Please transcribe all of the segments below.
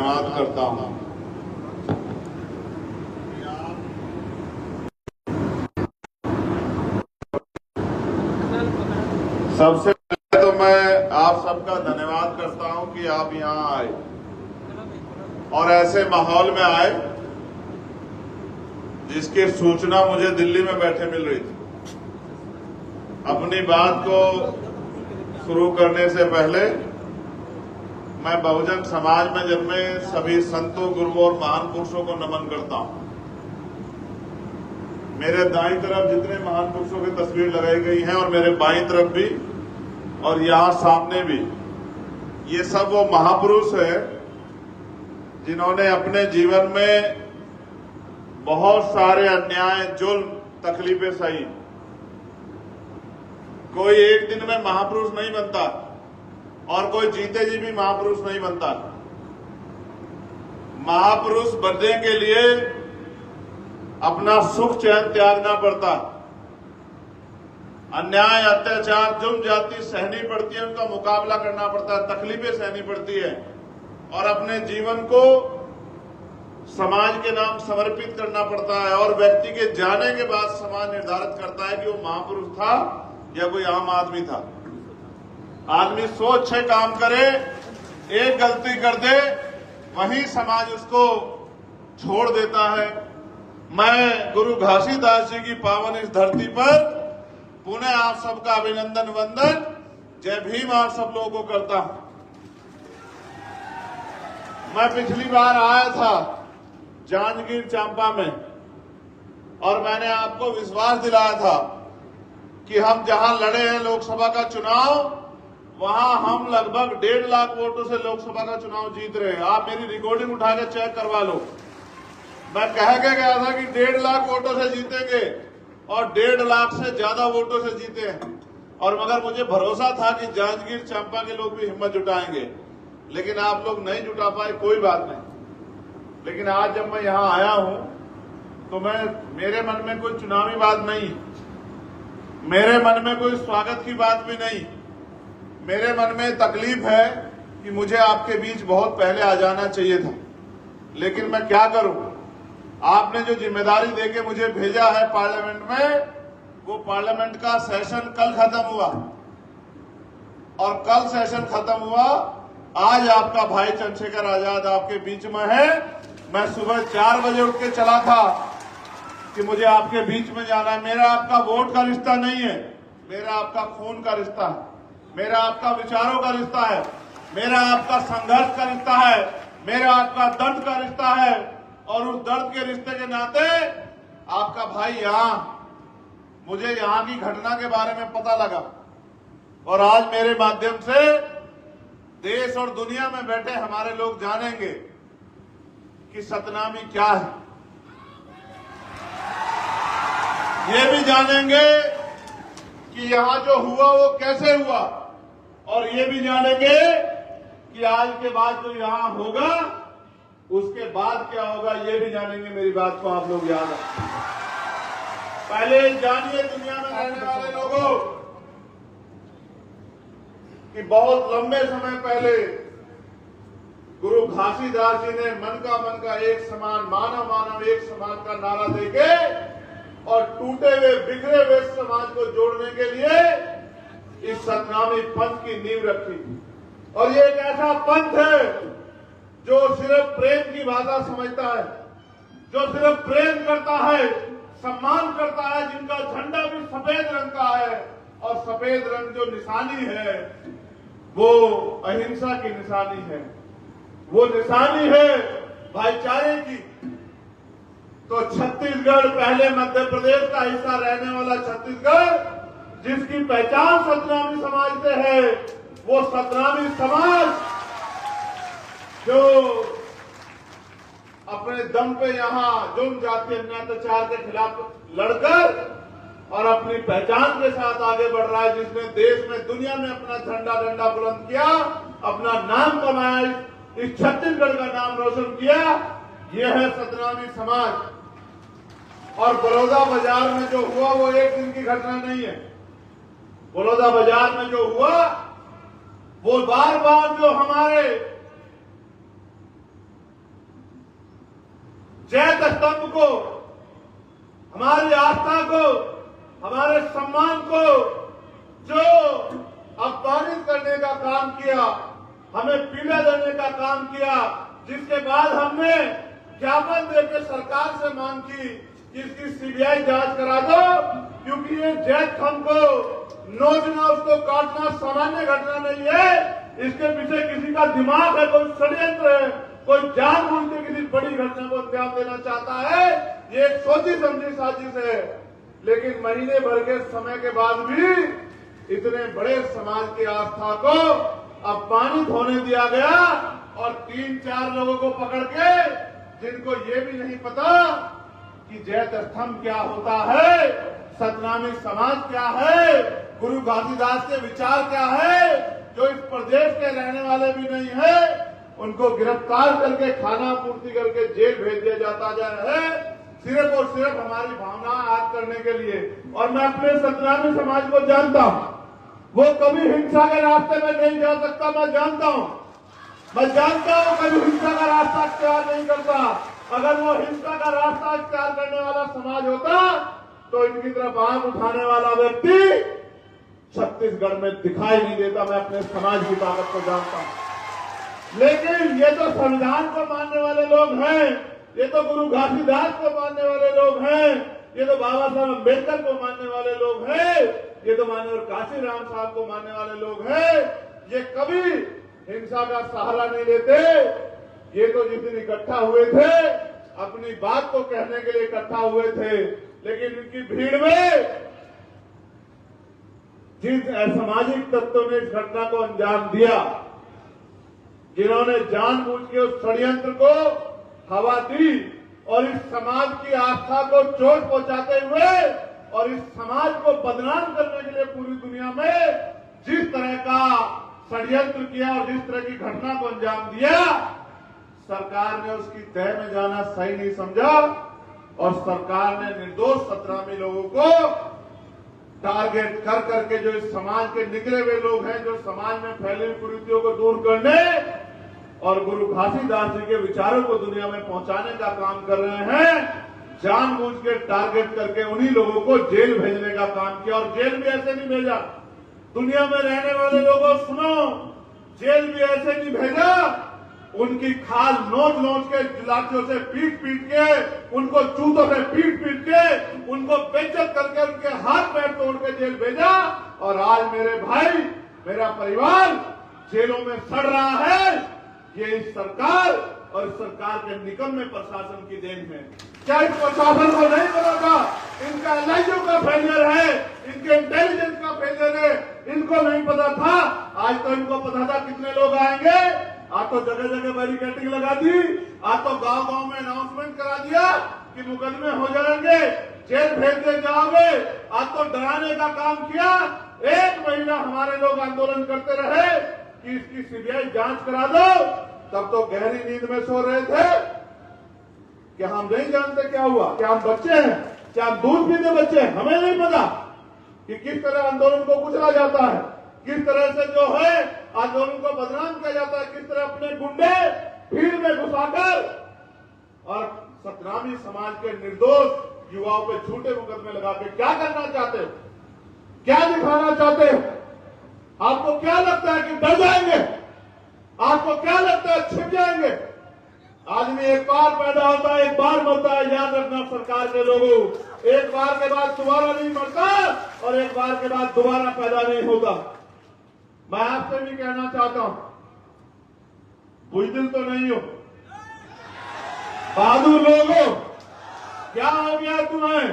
धन्यवाद करता हूं। सबसे पहले तो मैं आप सबका धन्यवाद करता हूं कि आप यहां आए और ऐसे माहौल में आए जिसकी सूचना मुझे दिल्ली में बैठे मिल रही थी। अपनी बात को शुरू करने से पहले मैं बहुजन समाज में जन्मे सभी संतों, गुरुओं और महान पुरुषों को नमन करता हूं। मेरे दाईं तरफ जितने महान पुरुषों की तस्वीर लगाई गई हैं और मेरे बाईं तरफ भी और यहां सामने भी, ये सब वो महापुरुष है जिन्होंने अपने जीवन में बहुत सारे अन्याय, जुल्म, तकलीफें सही। कोई एक दिन में महापुरुष नहीं बनता और कोई जीते जी भी महापुरुष नहीं बनता। महापुरुष बनने के लिए अपना सुख चैन त्यागना पड़ता, अन्याय, अत्याचार, जुल्म, जाति सहनी पड़ती है, उनका मुकाबला करना पड़ता है, तकलीफें सहनी पड़ती है और अपने जीवन को समाज के नाम समर्पित करना पड़ता है। और व्यक्ति के जाने के बाद समाज निर्धारित करता है कि वो महापुरुष था या कोई आम आदमी था। आदमी 100 अच्छे काम करे, एक गलती कर दे, वहीं समाज उसको छोड़ देता है। मैं गुरु घासीदास जी की पावन इस धरती पर पुनः आप सबका अभिनंदन, वंदन, जय भीम आप सब लोगों को करता हूं। मैं पिछली बार आया था जांजगीर चांपा में और मैंने आपको विश्वास दिलाया था कि हम जहां लड़े हैं लोकसभा का चुनाव, वहां हम लगभग 1.5 लाख वोटों से लोकसभा का चुनाव जीत रहे हैं। आप मेरी रिकॉर्डिंग उठा के चेक करवा लो। मैं कह के गया था कि 1.5 लाख वोटों से जीतेंगे और 1.5 लाख से ज्यादा वोटों से जीते हैं। और मगर मुझे भरोसा था कि जांजगीर चांपा के लोग भी हिम्मत जुटाएंगे, लेकिन आप लोग नहीं जुटा पाए, कोई बात नहीं। लेकिन आज जब मैं यहां आया हूं तो मेरे मन में कोई चुनावी बात नहीं, मेरे मन में कोई स्वागत की बात भी नहीं। मेरे मन में तकलीफ है कि मुझे आपके बीच बहुत पहले आ जाना चाहिए था, लेकिन मैं क्या करूं। आपने जो जिम्मेदारी देके मुझे भेजा है पार्लियामेंट में, वो पार्लियामेंट का सेशन कल खत्म हुआ और कल सेशन खत्म हुआ। आज आपका भाई चंद्रशेखर आजाद आपके बीच में है। मैं सुबह 4 बजे उठ के चला था कि मुझे आपके बीच में जाना है। मेरा आपका वोट का रिश्ता नहीं है, मेरा आपका खून का रिश्ता है, मेरा आपका विचारों का रिश्ता है, मेरा आपका संघर्ष का रिश्ता है, मेरा आपका दर्द का रिश्ता है। और उस दर्द के रिश्ते के नाते आपका भाई मुझे यहां की घटना के बारे में पता लगा और आज मेरे माध्यम से देश और दुनिया में बैठे हमारे लोग जानेंगे कि सतनामी क्या है। ये भी जानेंगे कि यहां जो हुआ वो कैसे हुआ और ये भी जानेंगे कि आज के बाद जो यहां होगा उसके बाद क्या होगा, ये भी जानेंगे। मेरी बात को आप लोग याद रखें। पहले जानिए दुनिया में रहने वाले लोगों कि बहुत लंबे समय पहले गुरु घासीदास जी ने मन का एक समान, मानव मानव एक समान का नारा देके और टूटे हुए, बिखरे हुए समाज को जोड़ने के लिए इस सतनामी पंथ की नींव रखी। और ये एक ऐसा पंथ है जो सिर्फ प्रेम की भाषा समझता है, जो सिर्फ प्रेम करता है, सम्मान करता है, जिनका झंडा भी सफेद रंग का है और सफेद रंग जो निशानी है वो अहिंसा की निशानी है, वो निशानी है भाईचारे की। तो छत्तीसगढ़, पहले मध्य प्रदेश का हिस्सा रहने वाला छत्तीसगढ़, जिसकी पहचान सतनामी समाज से है, वो सतनामी समाज जो अपने दम पे यहां जुल्म, जाति, अन्याय, अत्याचार के खिलाफ लड़कर और अपनी पहचान के साथ आगे बढ़ रहा है, जिसने देश में, दुनिया में अपना झंडा डंडा बुलंद किया, अपना नाम कमाया, इस छत्तीसगढ़ का नाम रोशन किया। यह है सतनामी समाज। और बड़ौदा बाजार में जो हुआ वो एक दिन की घटना नहीं है। बड़ौदा बाजार में जो हुआ वो बार बार जो हमारे जैत स्तंभ को, हमारी आस्था को, हमारे सम्मान को जो अपमानित करने का काम किया, हमें पीड़ा देने का काम किया, जिसके बाद हमने ज्ञापन देकर सरकार से मांग की कि इसकी सीबीआई जांच करा दो, क्योंकि ये जैत स्तंभ को नोचना, उसको काटना सामान्य घटना नहीं है। इसके पीछे किसी का दिमाग है, कोई षड्यंत्र है, कोई जानबूझ के किसी बड़ी घटना को अंजाम देना चाहता है। ये एक सोची समझी साजिश है। लेकिन महीने भर के समय के बाद भी इतने बड़े समाज की आस्था को अपमानित होने दिया गया और 3-4 लोगों को पकड़ के, जिनको ये भी नहीं पता कि जैत स्तंभ क्या होता है, सतनामी समाज क्या है, गुरु घासीदास के विचार क्या है, जो इस प्रदेश के रहने वाले भी नहीं है, उनको गिरफ्तार करके खाना पूर्ति करके जेल भेज दिया जाता जा रहा है, सिर्फ और सिर्फ हमारी भावना आग करने के लिए। और मैं अपने सतनामी समाज को जानता हूं, वो कभी हिंसा के रास्ते में नहीं जा सकता। मैं जानता हूं कभी हिंसा का रास्ता इख्तियार नहीं करता। अगर वो हिंसा का रास्ता इख्तियार करने वाला समाज होता तो इनकी तरफ आंख उठाने वाला व्यक्ति छत्तीसगढ़ में दिखाई नहीं देता। मैं अपने समाज की ताकत को जानता हूं। लेकिन ये तो संविधान को मानने वाले लोग हैं, ये तो गुरु घासीदास को मानने वाले लोग हैं, ये तो बाबा साहब अम्बेडकर को मानने वाले लोग हैं, ये तो माननीय काशीराम साहब को मानने वाले लोग हैं। ये कभी हिंसा का सहारा नहीं लेते। ये तो जिस दिन इकट्ठा हुए थे, अपनी बात को कहने के लिए इकट्ठा हुए थे, लेकिन इनकी भीड़ में जिन असामाजिक तत्वों ने इस घटना को अंजाम दिया, जिन्होंने जानबूझ के उस षड्यंत्र को हवा दी और इस समाज की आस्था को चोट पहुंचाते हुए और इस समाज को बदनाम करने के लिए पूरी दुनिया में जिस तरह का षड्यंत्र किया और जिस तरह की घटना को अंजाम दिया, सरकार ने उसकी तह में जाना सही नहीं समझा और सरकार ने निर्दोष सतनामी लोगों को टारगेट कर करके, जो इस समाज के निकले हुए लोग हैं, जो समाज में फैली हुई कुरीतियों को दूर करने और गुरु घासीदास जी के विचारों को दुनिया में पहुंचाने का काम कर रहे हैं, जानबूझ के टारगेट करके उन्हीं लोगों को जेल भेजने का काम किया। और जेल भी ऐसे नहीं भेजा, दुनिया में रहने वाले लोगों सुनो, जेल भी ऐसे नहीं भेजा, उनकी खाल नोच नोच के, लाठियों से पीट पीट के, उनको जूतों से पीट पीट के, उनको बेइज्जत करके उनके हाथ पैर तोड़ के जेल भेजा। और आज मेरे भाई, मेरा परिवार जेलों में सड़ रहा है। ये इस सरकार और इस सरकार के निकम्मे प्रशासन की देन है। क्या इस प्रशासन को नहीं पता था इनका एलआईयू का फेलियर है, इनके इंटेलिजेंस का फेलियर है? इनको नहीं पता था। आज तो इनको पता था कितने लोग आएंगे। आज तो जगह जगह बैरिकेडिंग लगा दी, आज तो गांव गांव में अनाउंसमेंट करा दिया कि मुकदमे हो जाएंगे, जेल भेज दिए जाओगे। आज तो डराने का काम किया। 1 महीना हमारे लोग आंदोलन करते रहे कि इसकी सीबीआई जांच करा दो, तब तो गहरी नींद में सो रहे थे कि हम नहीं जानते क्या हुआ, क्या हम बच्चे हैं, क्या हम दूध पीते बच्चे हैं? हमें नहीं पता कि किस तरह आंदोलन को कुचला जाता है, किस तरह से जो है आंदोलन को बदनाम किया जाता है, किस तरह अपने गुंडे भीड़ में घुसाकर और सतनामी समाज के निर्दोष युवाओं पे झूठे मुकदमे लगा के क्या करना चाहते हो, क्या दिखाना चाहते हो? आपको क्या लगता है कि डर जाएंगे? आपको क्या लगता है छिप जाएंगे? आदमी एक बार पैदा होता है, एक बार मरता है। याद रखना सरकार के लोगों, एक बार के बाद दोबारा नहीं मरता और एक बार के बाद दोबारा पैदा नहीं होता। मैं आपसे भी कहना चाहता हूं, बुज़दिल तो नहीं हो, बहादुर लोगों, क्या हो गया तुम्हें?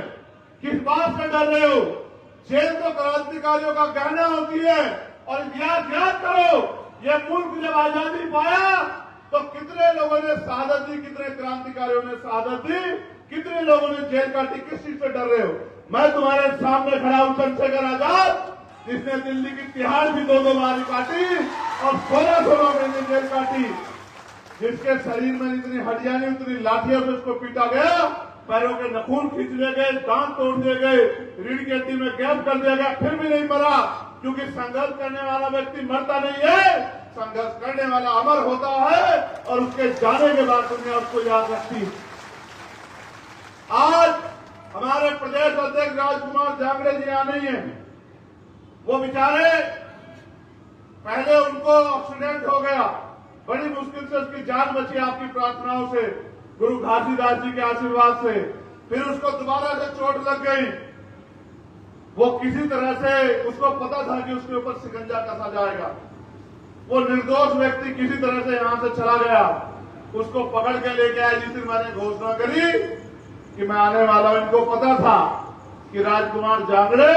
किस बात से डर रहे हो? जेल तो क्रांतिकारियों का गहना होती है। और इतिहास याद करो, यह मुल्क जब आजादी पाया तो कितने लोगों ने शहादत दी, कितने क्रांतिकारियों ने शहादत दी, कितने लोगों ने जेल काटी? किस चीज से डर रहे हो? मैं तुम्हारे सामने खड़ा हूं, चंद्रशेखर आजाद, जिसने दिल्ली की तिहाड़ भी 2-2 बार काटी और 16-16 महीने जेल काटी, जिसके शरीर में इतनी हड्डियां नहीं, उतनी लाठियों से उसको पीटा गया, पैरों के नखून खींच लिए गए, दांत तोड़ दिए गए, रीढ़ की हड्डी में गैप कर दिया गया, फिर भी नहीं मरा। क्योंकि संघर्ष करने वाला व्यक्ति मरता नहीं है, संघर्ष करने वाला अमर होता है और उसके जाने के बाद दुनिया उसको याद रखती है। आज हमारे प्रदेश अध्यक्ष राजकुमार जांगड़े जी यहाँ नहीं है। वो बेचारे पहले उनको एक्सीडेंट हो गया, बड़ी मुश्किल से उसकी जान बची आपकी प्रार्थनाओं से, गुरु घासीदास जी के आशीर्वाद से। फिर उसको दोबारा से चोट लग गई। वो किसी तरह से, उसको पता था कि उसके ऊपर शिकंजा कसा जाएगा। वो निर्दोष व्यक्ति किसी तरह से यहां से चला गया। उसको पकड़ के लेके आए। जिस दिन मैंने घोषणा करी कि मैं आने वाला हूं, इनको पता था कि राजकुमार जांगड़े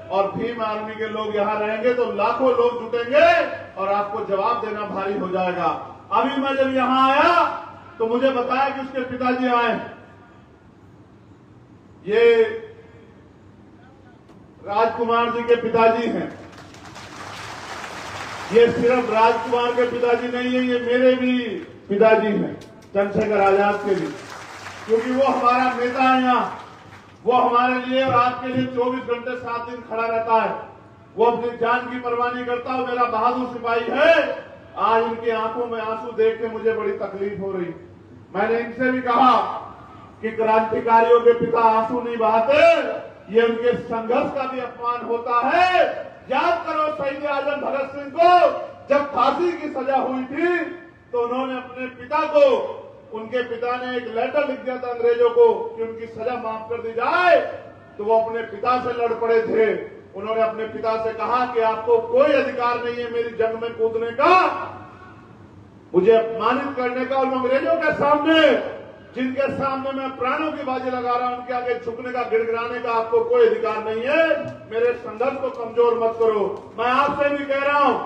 और भीम आर्मी के लोग यहां रहेंगे तो लाखों लोग जुटेंगे और आपको जवाब देना भारी हो जाएगा। अभी मैं जब यहां आया तो मुझे बताया कि उसके पिताजी आए। ये राजकुमार जी के पिताजी हैं। ये सिर्फ राजकुमार के पिताजी नहीं है, ये मेरे भी पिताजी हैं, चंद्रशेखर आजाद के भी, क्योंकि वो हमारा नेता है यहाँ। वो हमारे लिए और आपके लिए 24 घंटे 7 दिन खड़ा रहता है। वो अपनी जान की परवाह नहीं करता। वो मेरा बहादुर सिपाही है। आज इनकी आंखों में आंसू देख के मुझे बड़ी तकलीफ हो रही। मैंने इनसे भी कहा कि क्रांतिकारियों के पिता आंसू नहीं बहाते, ये उनके संघर्ष का भी अपमान होता है। याद करो शहीद आजम भगत सिंह को जब फांसी की सजा हुई थी तो उन्होंने अपने पिता को, उनके पिता ने एक लेटर लिख दिया था अंग्रेजों को कि उनकी सजा माफ कर दी जाए, तो वो अपने पिता से लड़ पड़े थे। उन्होंने अपने पिता से कहा कि आपको कोई अधिकार नहीं है मेरी जंग में कूदने का, मुझे अपमानित करने का, और अंग्रेजों के सामने, जिनके सामने मैं प्राणों की बाजी लगा रहा हूं, उनके आगे झुकने का, गिड़गिड़ाने का आपको कोई अधिकार नहीं है। मेरे संघर्ष को कमजोर मत करो। मैं आपसे भी कह रहा हूं,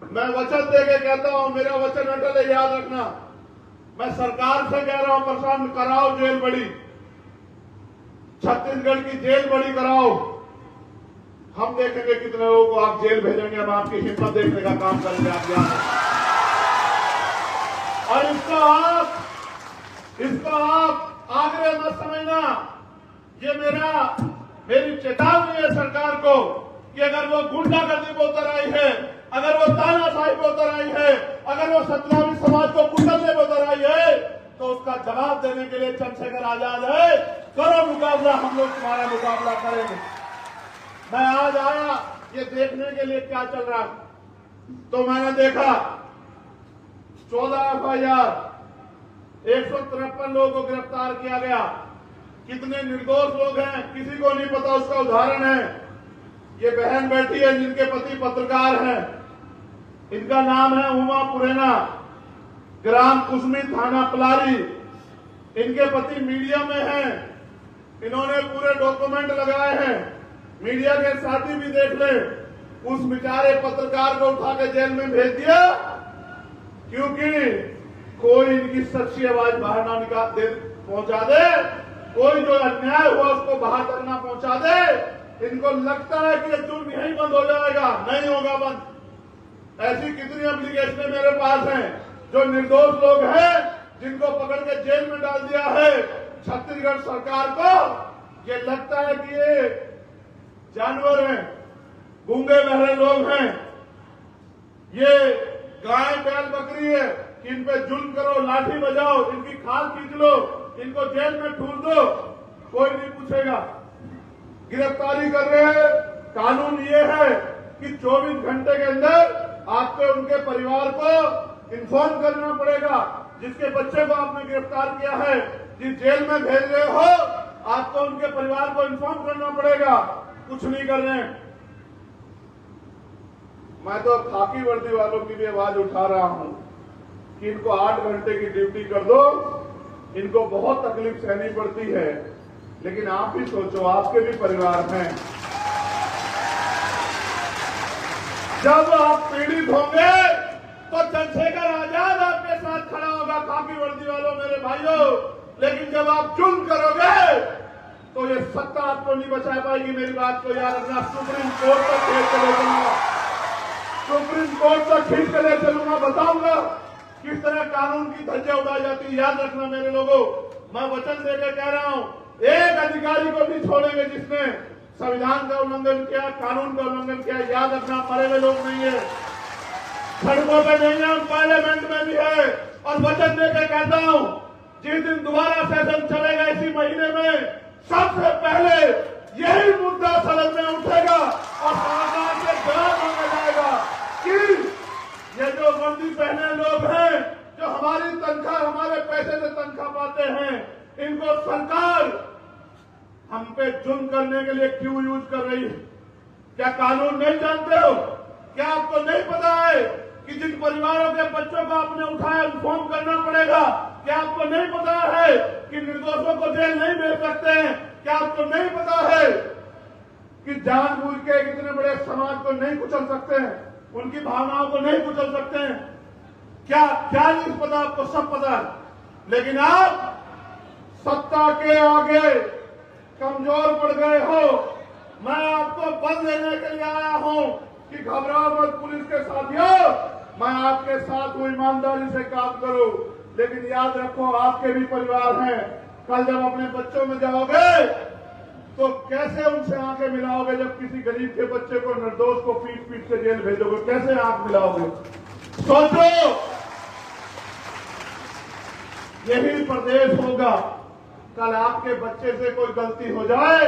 मैं वचन देके कहता हूं, मेरा वचन अटल है, याद रखना। मैं सरकार से कह रहा हूं, प्रशासन कराओ जेल बड़ी, छत्तीसगढ़ की जेल बड़ी कराओ। हम देखेंगे कितने लोगों को आप जेल भेजेंगे। हम आपकी हिम्मत देखने का काम करेंगे आप यहाँ। और इसको आप आग्रह मत समझना। ये मेरी चेतावनी है सरकार को कि अगर वो गुंडागर्दी पे उतर आई है, अगर वो तानाशाही पे उतर आई है, अगर वो सत्यावी समाज को कुचलने पे उतर आई है, तो उसका जवाब देने के लिए चंद्रशेखर आजाद है। करो मुकाबला, हम लोग तुम्हारा मुकाबला करेंगे। मैं आज आया ये देखने के लिए क्या चल रहा, तो मैंने देखा 14 FIR, 153 लोगों को गिरफ्तार किया गया। कितने निर्दोष लोग हैं किसी को नहीं पता। उसका उदाहरण है ये बहन बैठी है जिनके पति पत्रकार हैं। इनका नाम है उमा पुरेना, ग्राम कुसमी, थाना पलारी। इनके पति मीडिया में हैं। इन्होंने पूरे डॉक्यूमेंट लगाए हैं, मीडिया के साथी भी देख ले। उस बेचारे पत्रकार को उठा के जेल में भेज दिया क्योंकि कोई इनकी सच्ची आवाज बाहर ना पहुंचा दे, कोई जो अन्याय हुआ उसको बाहर तक ना पहुंचा दे। इनको लगता है कि ये जुर्म यहीं बंद हो जाएगा, नहीं होगा बंद। ऐसी कितनी एप्लीकेशन मेरे पास हैं जो निर्दोष लोग हैं जिनको पकड़ के जेल में डाल दिया है। छत्तीसगढ़ सरकार को ये लगता है कि ये जानवर हैं, गूंगे बहरे लोग हैं, ये गाय बैल बकरी है कि इन पे जुल्म करो, लाठी बजाओ, इनकी खाल खींच लो, इनको जेल में ठूस दो, कोई नहीं पूछेगा। गिरफ्तारी कर रहे हैं। कानून ये है कि 24 घंटे के अंदर आपको उनके परिवार को इन्फॉर्म करना पड़ेगा। जिसके बच्चे को आपने गिरफ्तार किया है, जिस जेल में भेज रहे हो, आपको उनके परिवार को इन्फॉर्म करना पड़ेगा। कुछ नहीं कर रहे हैं। मैं तो खाकी वर्दी वालों की भी आवाज उठा रहा हूं कि इनको 8 घंटे की ड्यूटी कर दो। इनको बहुत तकलीफ सहनी पड़ती है, लेकिन आप भी सोचो, आपके भी परिवार हैं। जब आप पीड़ित होंगे तो चंद्रशेखर आजाद आपके साथ खड़ा होगा, खाकी वर्दी वालों, मेरे भाइयों। लेकिन जब आप जुल्म करोगे तो ये सत्ता आपको नहीं बचा पाएगी। मेरी बात को याद रखना। सुप्रीम कोर्ट तक खींच के ले चलूंगा, सुप्रीम कोर्ट तक खींच के ले चलूंगा, बताऊंगा किस तरह कानून की धज्जियां उड़ाई जाती है। याद रखना मेरे लोगों, मैं वचन देकर कह रहा हूं, एक अधिकारी को नहीं छोड़ेंगे जिसने संविधान का उल्लंघन किया, कानून का उल्लंघन किया। याद रखना, मरे हुए लोग नहीं है, सड़कों पे नहीं है, हम पार्लियामेंट में भी है। और वचन देकर कहता हूं जिस दिन दोबारा सेशन चलेगा इसी महीने में, सबसे पहले यही मुद्दा सदन में उठेगा और सरकार से जवाब मांगा जाएगा कि ये जो वर्दी पहने लोग हैं, जो हमारी तनख्वाह, हमारे पैसे से तनख्वाह पाते हैं, इनको सरकार हम पे जुर्म करने के लिए क्यों यूज कर रही है? क्या कानून नहीं जानते हो? क्या आपको नहीं पता है कि जिन परिवारों के बच्चों को आपने उठाया इन्फॉर्म करना पड़ेगा? क्या आपको नहीं पता है कि निर्दोषों को जेल नहीं भेज सकते हैं? क्या आपको नहीं पता है कि जानबूझ के इतने बड़े समाज को नहीं कुचल सकते हैं, उनकी भावनाओं को नहीं कुचल सकते हैं? क्या क्या नहीं पता आपको? सब पता है, लेकिन आप सत्ता के आगे कमजोर पड़ गए हो। मैं आपको बल देने के लिए आया हूं कि घबराओ मत पुलिस के साथियों, मैं आपके साथ हूं, ईमानदारी से काम करो। लेकिन याद रखो, आपके भी परिवार हैं। कल जब अपने बच्चों में जाओगे तो कैसे उनसे आंखें मिलाओगे? जब किसी गरीब के बच्चे को, निर्दोष को पीट पीट के जेल भेजोगे, कैसे आंख मिलाओगे? सोचो, यही प्रदेश होगा। कल आपके बच्चे से कोई गलती हो जाए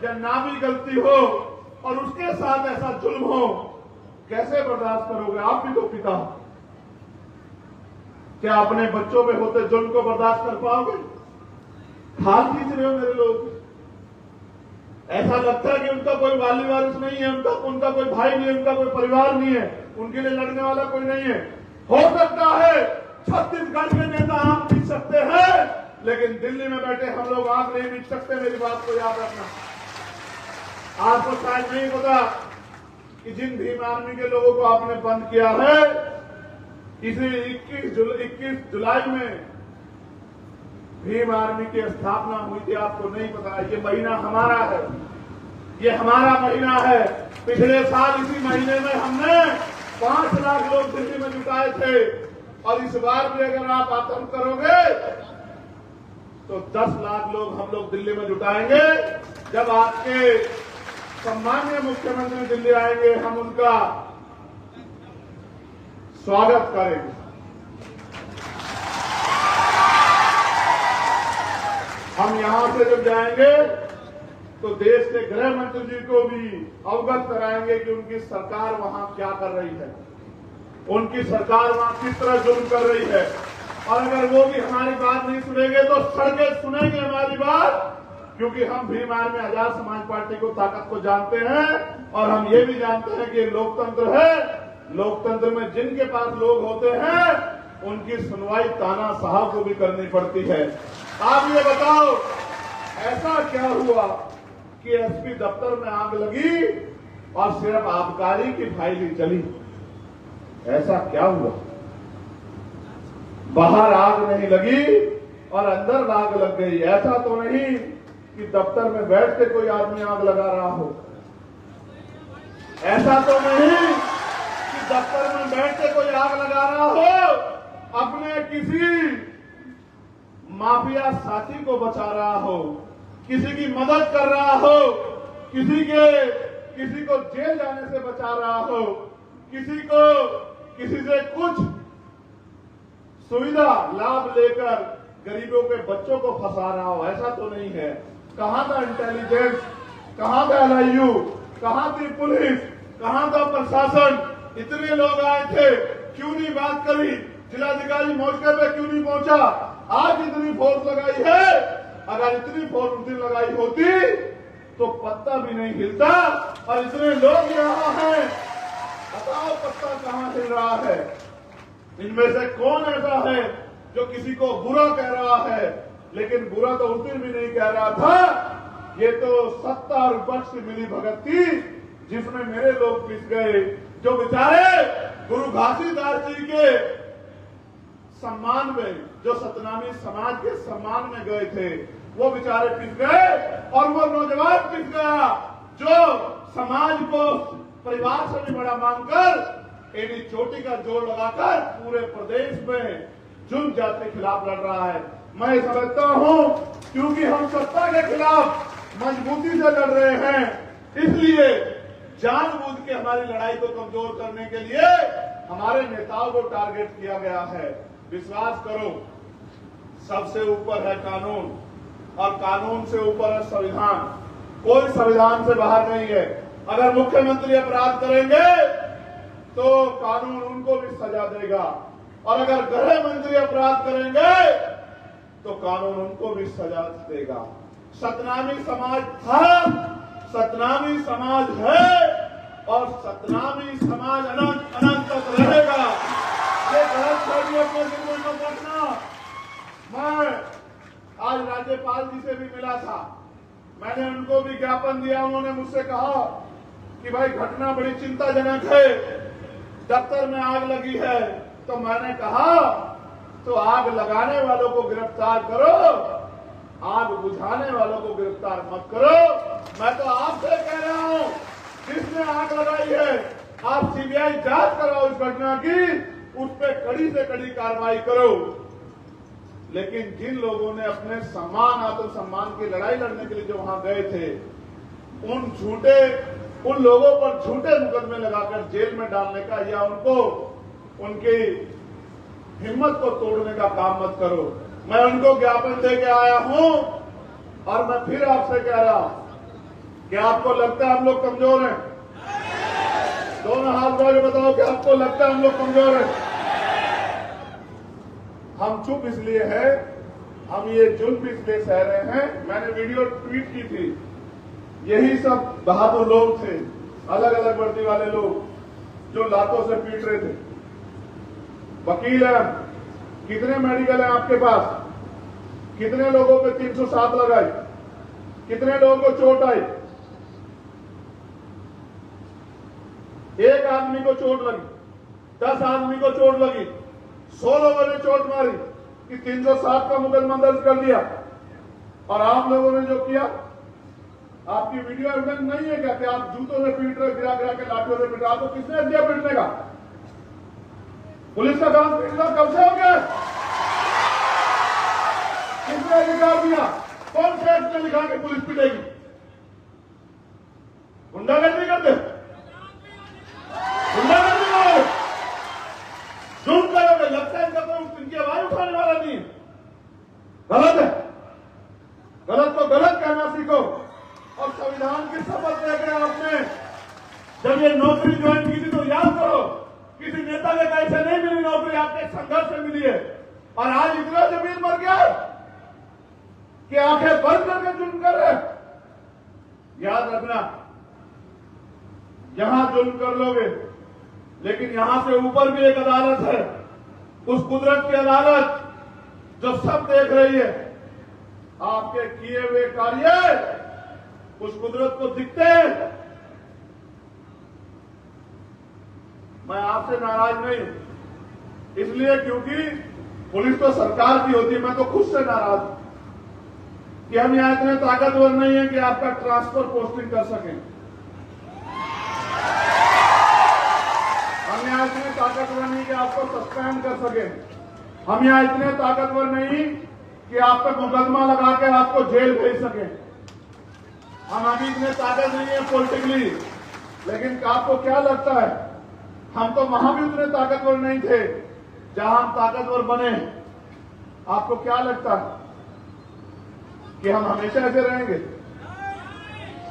या ना भी गलती हो और उसके साथ ऐसा जुल्म हो, कैसे बर्दाश्त करोगे? आप भी तो पिता हो। क्या अपने बच्चों में होते जुल्म को बर्दाश्त कर पाओगे? खाल खींच रहे हो मेरे लोग। ऐसा लगता है कि उनका कोई वाली वारिस नहीं है, उनका कोई भाई नहीं है, उनका कोई परिवार नहीं है, उनके लिए लड़ने वाला कोई नहीं है। हो सकता है छत्तीसगढ़ के नेता आंख बीच सकते हैं, लेकिन दिल्ली में बैठे हम लोग आंख नहीं बीच सकते। मेरी बात को याद रखना। आपको शायद नहीं पता कि जिन भीम आर्मी के लोगों को आपने बंद किया है, इसी 21 जुलाई में भीम आर्मी की स्थापना हुई थी। आपको नहीं पता? ये महीना हमारा है, ये हमारा महीना है। पिछले साल इसी महीने में हमने 5 लाख लोग दिल्ली में जुटाए थे, और इस बार भी अगर आप आतंक करोगे तो 10 लाख लोग हम लोग दिल्ली में जुटाएंगे। जब आपके सम्मानीय मुख्यमंत्री दिल्ली आएंगे, हम उनका स्वागत करेंगे। हम यहां से जब जाएंगे तो देश के गृह मंत्री जी को भी अवगत कराएंगे कि उनकी सरकार वहां क्या कर रही है, उनकी सरकार वहां किस तरह जुल्म कर रही है। और अगर वो भी हमारी बात नहीं सुनेंगे तो सड़कें सुनेंगे हमारी बात, क्योंकि हम भीम आर्मी आजाद समाज पार्टी को ताकत को जानते हैं, और हम ये भी जानते हैं कि ये लोकतंत्र है। लोकतंत्र में जिनके पास लोग होते हैं उनकी सुनवाई तानाशाह को भी करनी पड़ती है। आप ये बताओ, ऐसा क्या हुआ कि एसपी दफ्तर में आग लगी और सिर्फ आबकारी की फाइल ही चली? ऐसा क्या हुआ? बाहर आग नहीं लगी और अंदर आग लग गई। ऐसा तो नहीं कि दफ्तर में बैठ के कोई आदमी आग लगा रहा हो। ऐसा तो नहीं कि दफ्तर में बैठ के कोई आग लगा रहा हो, अपने किसी माफिया साथी को बचा रहा हो, किसी की मदद कर रहा हो, किसी को जेल जाने से बचा रहा हो, किसी से कुछ सुविधा लाभ लेकर गरीबों के बच्चों को फंसा रहा हो। ऐसा तो नहीं है। कहां था इंटेलिजेंस, कहां था LIU, कहां थी पुलिस, कहां था प्रशासन? इतने लोग आए थे, क्यों नहीं बात करी? जिलाधिकारी मौके पे क्यों नहीं पहुंचा? आज इतनी फोर्स लगाई है, अगर इतनी फोर्स उस दिन लगाई होती तो पत्ता भी नहीं हिलता। और इतने लोग यहाँ हैं, बताओ पत्ता कहां हिल रहा है? इनमें से कौन ऐसा है जो किसी को बुरा कह रहा है? लेकिन बुरा तो उस दिन भी नहीं कह रहा था। ये तो सत्ता और विपक्ष की मिली भगत थी जिसमें मेरे लोग पिस गए, जो बेचारे गुरु घासीदास जी के सम्मान में, जो सतनामी समाज के सम्मान में गए थे, वो बेचारे पिस गए। और वो नौजवान पिस गया जो समाज को परिवार से भी बड़ा मानकर एडी चोटी का जोड़ लगाकर पूरे प्रदेश में जुल्म जाति के खिलाफ लड़ रहा है। मैं समझता हूं क्योंकि हम सत्ता के खिलाफ मजबूती से लड़ रहे हैं, इसलिए जानबूझ के हमारी लड़ाई को कमजोर करने के लिए हमारे नेताओं को टारगेट किया गया है। विश्वास करो, सबसे ऊपर है कानून और कानून से ऊपर है संविधान। कोई संविधान से बाहर नहीं है। अगर मुख्यमंत्री अपराध करेंगे तो कानून उनको भी सजा देगा और अगर गृह मंत्री अपराध करेंगे तो कानून उनको भी सजा देगा। सतनामी समाज था, सतनामी समाज है और सतनामी समाज अनंत अनंत तक रहेगा। ये गलतफहमी अपने दिल में मत रखना। मैं आज राज्यपाल जी से भी मिला था, मैंने उनको भी ज्ञापन दिया। उन्होंने मुझसे कहा कि भाई घटना बड़ी चिंताजनक है, दफ्तर में आग लगी है। तो मैंने कहा तो आग लगाने वालों को गिरफ्तार करो, आग बुझाने वालों को गिरफ्तार मत करो। मैं तो आपसे कह रहा हूं, जिसने आग लगाई है आप सीबीआई जांच कराओ इस घटना की, उस पर कड़ी से कड़ी कार्रवाई करो। लेकिन जिन लोगों ने अपने सम्मान आत्मसम्मान की लड़ाई लड़ने के लिए जो वहां गए थे, उन लोगों पर झूठे मुकदमे लगाकर जेल में डालने का या उनको उनकी हिम्मत को तोड़ने का काम मत करो। मैं उनको ज्ञापन दे के आया हूं और मैं फिर आपसे कह रहा हूं कि आपको लगता है हम लोग कमजोर हैं? दोनों हाथ उठा के बताओ कि आपको लगता है हम लोग कमजोर हैं? हम चुप इसलिए है, हम ये जुल्म इसलिए सह रहे हैं। मैंने वीडियो ट्वीट की थी, यही सब बहादुर लोग थे, अलग अलग वर्दी वाले लोग जो लातों से पीट रहे थे। वकील है, कितने मेडिकल है आपके पास? कितने लोगों पे 307 लगाई? कितने लोगों को चोट आई? एक आदमी को चोट लगी, 10 आदमी को चोट लगी, 100 लोगों ने चोट मारी कि 307 का मुकदमा दर्ज कर दिया। और आप लोगों ने जो किया, आपकी वीडियो एविडेंस नहीं है क्या कि आप जूतों से पीट रहे, गिरा गिरा के लाठियों से पीट रहे? आपको किसने दिया पीटने का? पुलिस का काम पीटना कब से हो गया? किसने अधिकार दिया? कौन से एक्ट में लिखा कि पुलिस पीटेगी? गुंडागर्दी करते, गुंडागर्दी करोगे, जुल्म करोगे, लगता है इनका कोई इनकी आवाज उठाने वाला नहीं है। गलत है, गलत को गलत कहना सीखो। और संविधान की शपथ लेकर आपने जब ये नौकरी ज्वाइन की थी तो याद करो, किसी नेता के पैसे नहीं मिली नौकरी, आपके संघर्ष से मिली है। और आज इतना जमीन मर गया कि आंखें बंद करके जुल्म कर रहे। याद रखना, यहां जुल्म कर लोगे, लेकिन यहां से ऊपर भी एक अदालत है, उस कुदरत की अदालत जो सब देख रही है। आपके किए हुए कार्य उस कुदरत को दिखते हैं। मैं आपसे नाराज नहीं हूं, इसलिए क्योंकि पुलिस तो सरकार की होती है। मैं तो खुद से नाराज हूं कि हम यहां इतने ताकतवर नहीं है कि आपका ट्रांसफर पोस्टिंग कर सकें। हम यहां इतने ताकतवर नहीं कि आपको सस्पेंड कर सकें। हम यहां इतने ताकतवर नहीं कि आप पे मुकदमा लगा के आपको जेल भेज सकें। हम अभी इतने ताकत नहीं है पॉलिटिकली, लेकिन आपको क्या लगता है हम तो वहां भी उतने ताकतवर नहीं थे जहां हम ताकतवर बने। आपको क्या लगता है कि हम हमेशा ऐसे रहेंगे?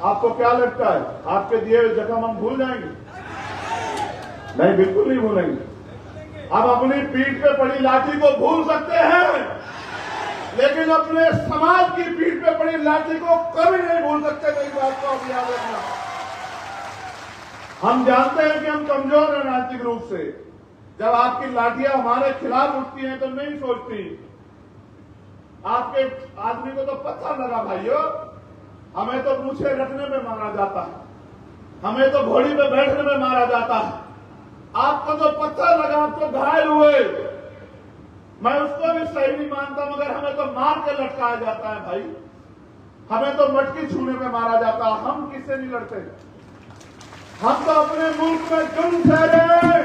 आपको क्या लगता है आपके दिए हुए जख्म हम भूल जाएंगे? नहीं, बिल्कुल नहीं भूलेंगे। हम अपनी पीठ पे पड़ी लाठी को भूल सकते हैं, लेकिन अपने समाज की पीठ पे पड़ी लाठी को कभी नहीं भूल सकते। मेरी बात को आप याद रखना। हम जानते हैं कि हम कमजोर हैं राजनीतिक रूप से। जब आपकी लाठियां हमारे खिलाफ उठती हैं तो नहीं सोचती। आपके आदमी को तो पत्थर लगा भाइयों, हमें तो पूछे रखने में मारा जाता है, हमें तो घोड़ी पे बैठने में मारा जाता है। आपको तो पत्थर लगा, आप तो घायल हुए, मैं उसको भी सही नहीं मानता, मगर हमें तो मार के लटकाया जाता है भाई। हमें तो मटकी छूने में मारा जाता है। हम किससे नहीं लड़ते? हम तो अपने मुल्क में जुल्म सह रहे हैं।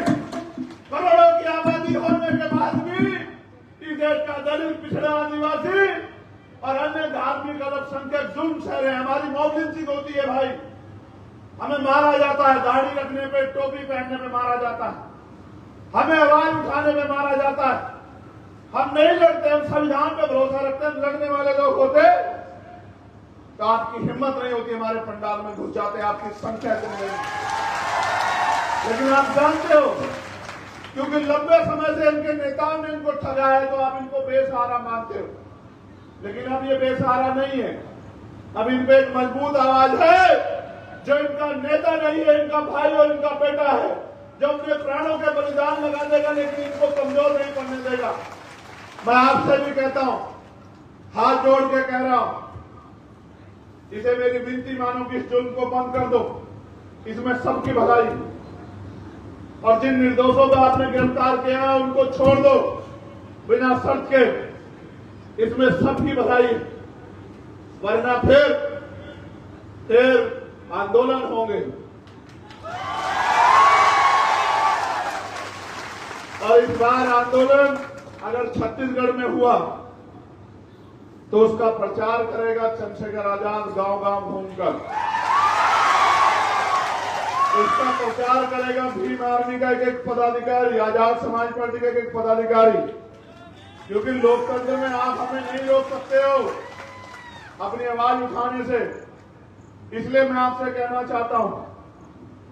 करोड़ों की आबादी होने के बाद भी इस देश का दलित, पिछड़ा, आदिवासी और अन्य धार्मिक अल्पसंख्यक जुल्म सह रहे हैं। हमारी मौत लिंचिंग होती है भाई, हमें मारा जाता है, दाढ़ी रखने पे, टोपी पहनने में मारा जाता है, हमें आवाज उठाने में मारा जाता है। हम नहीं लड़ते, हम संविधान पे भरोसा रखते हैं। लड़ने वाले लोग होते तो आपकी हिम्मत नहीं होती, हमारे पंडाल में घुस जाते, आपकी संख्या इतनी नहीं। लेकिन आप जानते हो, क्योंकि लंबे समय से इनके नेताओं ने इनको ठगाया है, तो आप इनको बेसहारा मानते हो। लेकिन अब ये बेसहारा नहीं है, अब इन पे एक मजबूत आवाज है, जो इनका नेता नहीं है, इनका भाई और इनका बेटा है, जो अपने प्राणों के बलिदान लगा देगा, लेकिन इनको कमजोर नहीं पड़ने देगा। मैं आपसे भी कहता हूं, हाथ जोड़ के कह रहा हूं, इसे मेरी विनती मानो कि इस जुल्म को बंद कर दो। इसमें सबकी भलाई, और जिन निर्दोषों को आपने गिरफ्तार किया है उनको छोड़ दो बिना शर्त के। इसमें सबकी भलाई, वरना फिर आंदोलन होंगे। और इस बार आंदोलन अगर छत्तीसगढ़ में हुआ तो उसका प्रचार करेगा चंद्रशेखर आजाद गांव-गांव घूमकर। उसका प्रचार करेगा भीम आर्मी का एक पदाधिकारी, आजाद समाज पार्टी का एक पदाधिकारी। क्योंकि लोकतंत्र में आप हमें नहीं रोक सकते हो अपनी आवाज उठाने से। इसलिए मैं आपसे कहना चाहता हूं,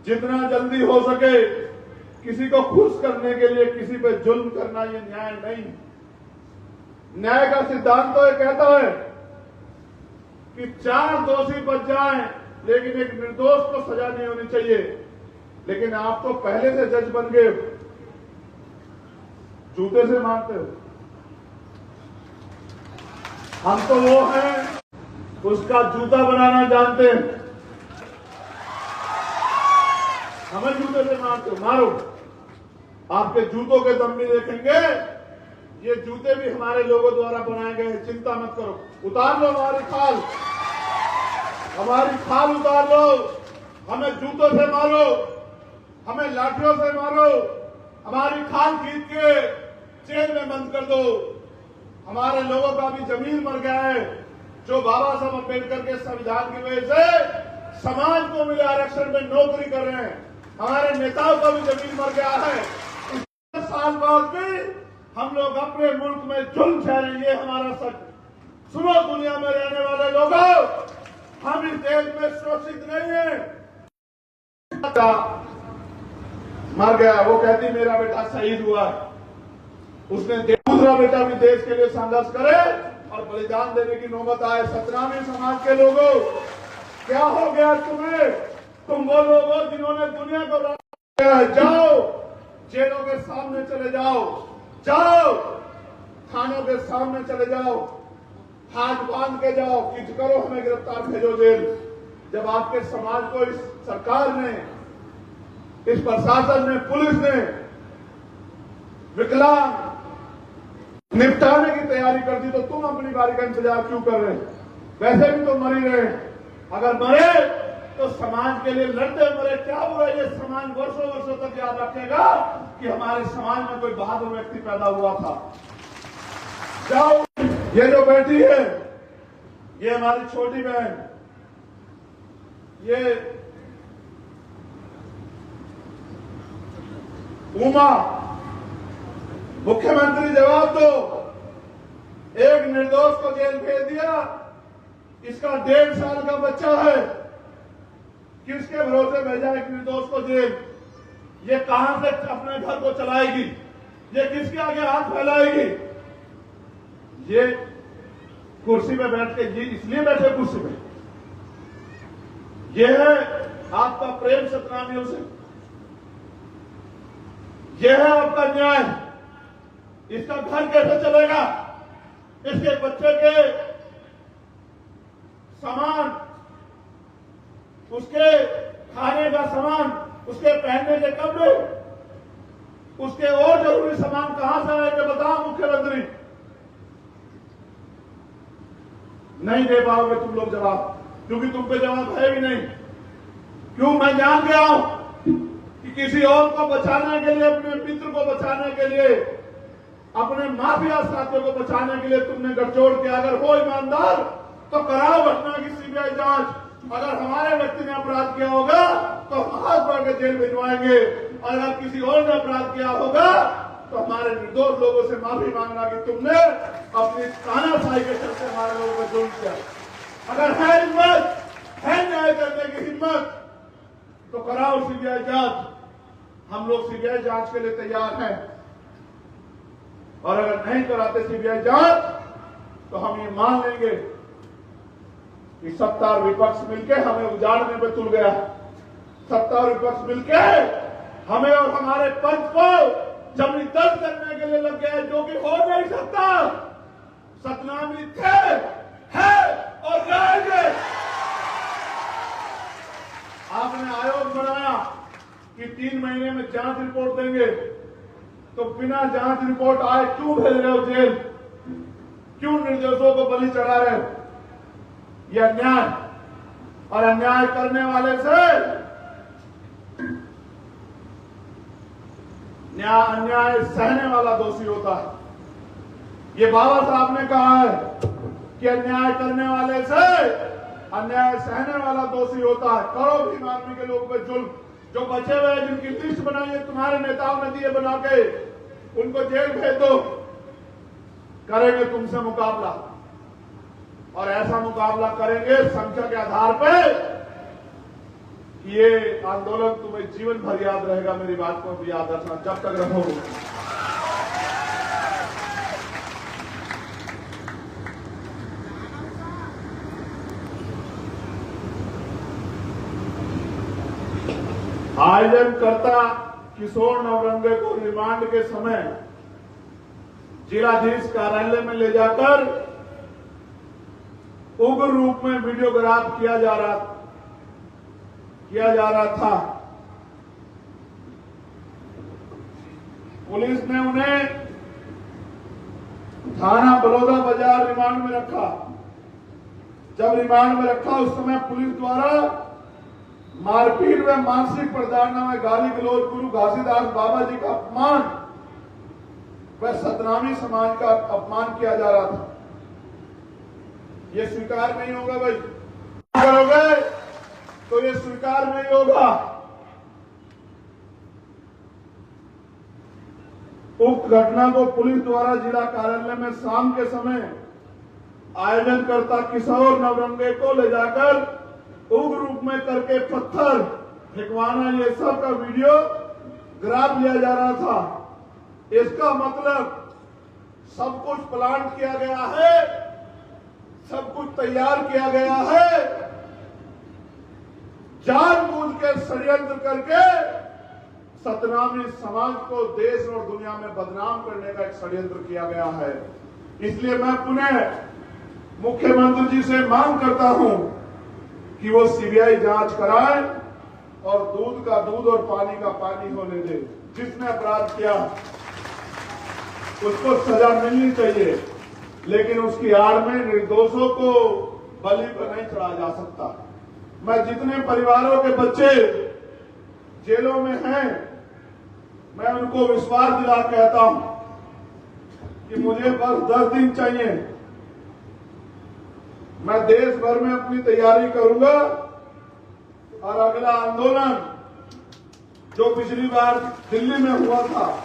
जितना जल्दी हो सके किसी को खुश करने के लिए किसी पे जुल्म करना ये न्याय नहीं। न्याय का सिद्धांत तो ये कहता है कि 4 दोषी बच जाएं, लेकिन एक निर्दोष को सजा नहीं होनी चाहिए। लेकिन आप तो पहले से जज बन गए, जूते से मारते हो। हम तो वो हैं, उसका जूता बनाना जानते हैं, हमें जूते से मारते हो। मारो, आपके जूतों के दम भी देखेंगे। ये जूते भी हमारे लोगों द्वारा बनाए गए हैं, चिंता मत करो। उतार लो हमारी खाल उतार लो। हमें जूतों से मारो, हमें लाठियों से मारो, हमारी खाल खींच के जेल में बंद कर दो। हमारे लोगों का भी जमीन मर गया है, जो बाबा साहब अम्बेडकर के संविधान की वजह से समाज को मिले आरक्षण में नौकरी कर रहे हैं। हमारे नेताओं का भी जमीन मर गया है। 10 साल बाद भी हम लोग अपने मुल्क में जुल्म सहेंगे, हमारा सच। सुनो दुनिया में रहने वाले लोगों, हम इस देश में सुरक्षित नहीं है। मर गया, वो कहती मेरा बेटा शहीद हुआ है। उसने दूसरा बेटा भी देश के लिए संघर्ष करे और बलिदान देने की नौबत आए। सतनामी समाज के लोगों, क्या हो गया तुम्हें? तुम वो लोग हो जिन्होंने दुनिया को जाओ, जेलों के सामने चले जाओ, थानों के सामने चले जाओ, हाथ बांध के जाओ, किच करो, हमें गिरफ्तार भेजो जेल। जब आपके समाज को इस सरकार ने, इस प्रशासन ने, पुलिस ने विकलांग निपटाने की तैयारी कर दी, तो तुम अपनी बारी का इंतजार क्यों कर रहे हैं? वैसे भी तो मर ही रहे। अगर मरे तो समाज के लिए लड़ते मरे, क्या हुआ? ये समाज वर्षों वर्षों तक याद रखेगा कि हमारे समाज में कोई बहादुर व्यक्ति पैदा हुआ था। जाओ, ये जो बैठी है, ये हमारी छोटी बहन, ये उमा, मुख्यमंत्री जवाब दो। एक निर्दोष को जेल भेज दिया, इसका 1.5 साल का बच्चा है, किसके भरोसे भेजा एक निर्दोष को जेल? ये कहां से अपने घर को चलाएगी? ये किसके आगे हाथ फैलाएगी? ये कुर्सी पे बैठ के, ये इसलिए बैठे कुर्सी पे, ये है आपका प्रेम सतनामियों से, यह है आपका न्याय। इसका घर कैसे चलेगा? इसके बच्चे के सामान, उसके खाने का सामान, उसके पहनने के कपड़े, उसके और जरूरी सामान कहां से आएंगे? बताओ मुख्यमंत्री। नहीं दे पाओगे तुम लोग जवाब, क्योंकि तुम पे जवाब है भी नहीं। क्यों? मैं जान गया हूं कि किसी और को बचाने के लिए, अपने मित्र को बचाने के लिए, अपने माफिया साथियों को बचाने के लिए तुमने गठजोड़ किया। अगर हो ईमानदार तो कराओ घटना की सीबीआई जांच। अगर हमारे व्यक्ति ने अपराध किया होगा तो हम हाथ बढ़ के जेल भिजवाएंगे, और अगर किसी और ने अपराध किया होगा तो हमारे निर्दोष लोगों से माफी मांगना कि तुमने अपनी तानाशाही के चलते हमारे लोगों को जुल्म किया। अगर है हिम्मत, है न्याय करने की हिम्मत, तो कराओ सीबीआई जांच। हम लोग सीबीआई जांच के लिए तैयार हैं। और अगर नहीं कराते सीबीआई जांच तो हम ये मान लेंगे कि सत्ता और विपक्ष मिलकर हमें उजाड़ने पे तुल गया। सत्ता और विपक्ष मिलकर हमें और हमारे पंथ को जबरदस्त करने के लिए लग गया, जो कि हो नहीं सकता। सतनामी थे, है और रहेंगे। आपने आयोग बनाया कि 3 महीने में जांच रिपोर्ट देंगे, तो बिना जांच रिपोर्ट आए क्यों भेज रहे हो जेल? क्यों निर्दोषों को बलि चढ़ा रहे हो? यह अन्याय, और अन्याय करने वाले से अन्याय सहने वाला दोषी होता है। ये बाबा साहब ने कहा है कि अन्याय करने वाले से अन्याय सहने वाला दोषी होता है। करो भीम आर्मी के लोगों पे जुल्म, जो बचे हुए हैं, जिनकी लिस्ट बनाई है तुम्हारे नेताओं ने दिए बना के, उनको जेल भेज दो। करेंगे तुमसे मुकाबला, और ऐसा मुकाबला करेंगे संख्या के आधार पे। ये आंदोलन तुम्हें जीवन भर याद रहेगा। मेरी बात को भी याद रखना जब तक रहोगे। आयोजनकर्ता किशोर नवरंगे को रिमांड के समय जिलाधीश कार्यालय में ले जाकर उग्र रूप में वीडियोग्राफ किया जा रहा था। पुलिस ने उन्हें थाना बलौदा बाजार रिमांड में रखा। जब रिमांड में रखा उस समय पुलिस द्वारा मारपीट व मानसिक प्रताड़ना में गाली गलौज, गुरु घासीदास बाबा जी का अपमान व सतनामी समाज का अपमान किया जा रहा था। ये स्वीकार नहीं होगा भाई। करोगे तो ये स्वीकार नहीं होगा। उक्त घटना को पुलिस द्वारा जिला कार्यालय में शाम के समय आयोजनकर्ता किशोर नवरंगे को ले जाकर उग्र रूप में करके पत्थर फेंकवाना, ये सब का वीडियो ग्राफ लिया जा रहा था। इसका मतलब सब कुछ प्लान किया गया है, सब कुछ तैयार किया गया है। जानबूझ के षड्यंत्र करके सतनामी समाज को देश और दुनिया में बदनाम करने का एक षड्यंत्र किया गया है। इसलिए मैं पुनः मुख्यमंत्री जी से मांग करता हूं कि वो सीबीआई जांच कराए और दूध का दूध और पानी का पानी होने दे। जिसने अपराध किया उसको सजा मिलनी चाहिए, लेकिन उसकी आड़ में निर्दोषों को बलि पर नहीं चढ़ाया जा सकता। मैं जितने परिवारों के बच्चे जेलों में हैं, मैं उनको विश्वास दिला कहता हूं कि मुझे बस 10 दिन चाहिए। मैं देश भर में अपनी तैयारी करूंगा और अगला आंदोलन जो पिछली बार दिल्ली में हुआ था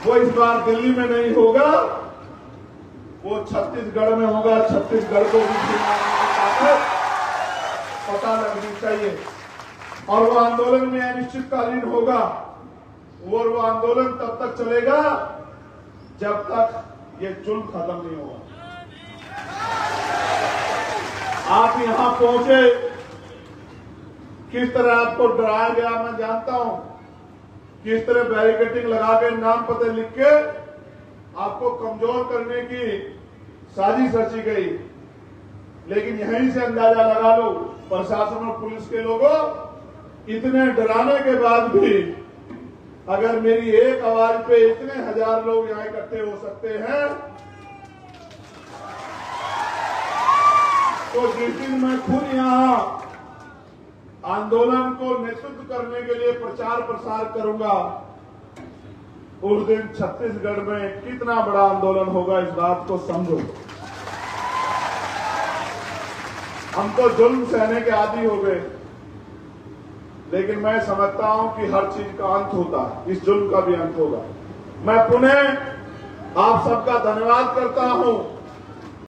वो इस बार दिल्ली में नहीं होगा, वो छत्तीसगढ़ में होगा। छत्तीसगढ़ को भी पता लगनी चाहिए, और वो आंदोलन में अनिश्चितकालीन होगा। और वो आंदोलन तब तक चलेगा जब तक ये जुल्म खत्म नहीं होगा। आप यहां पहुंचे, किस तरह आपको डराया गया मैं जानता हूं। किस तरह बैरिकेडिंग लगा के नाम पते लिख के आपको कमजोर करने की साजिश रची गई। लेकिन यहीं से अंदाजा लगा लो, प्रशासन और पुलिस के लोगों, इतने डराने के बाद भी अगर मेरी एक आवाज पे इतने हजार लोग यहां इकट्ठे हो सकते हैं, तो जिस दिन मैं खुद यहां आंदोलन को नेतृत्व करने के लिए प्रचार प्रसार करूंगा, उस दिन छत्तीसगढ़ में कितना बड़ा आंदोलन होगा, इस बात को समझो। हम तो जुल्म सहने के आदी हो गए। लेकिन मैं समझता हूं कि हर चीज का अंत होता है, इस जुल्म का भी अंत होगा। मैं पुनः आप सबका धन्यवाद करता हूं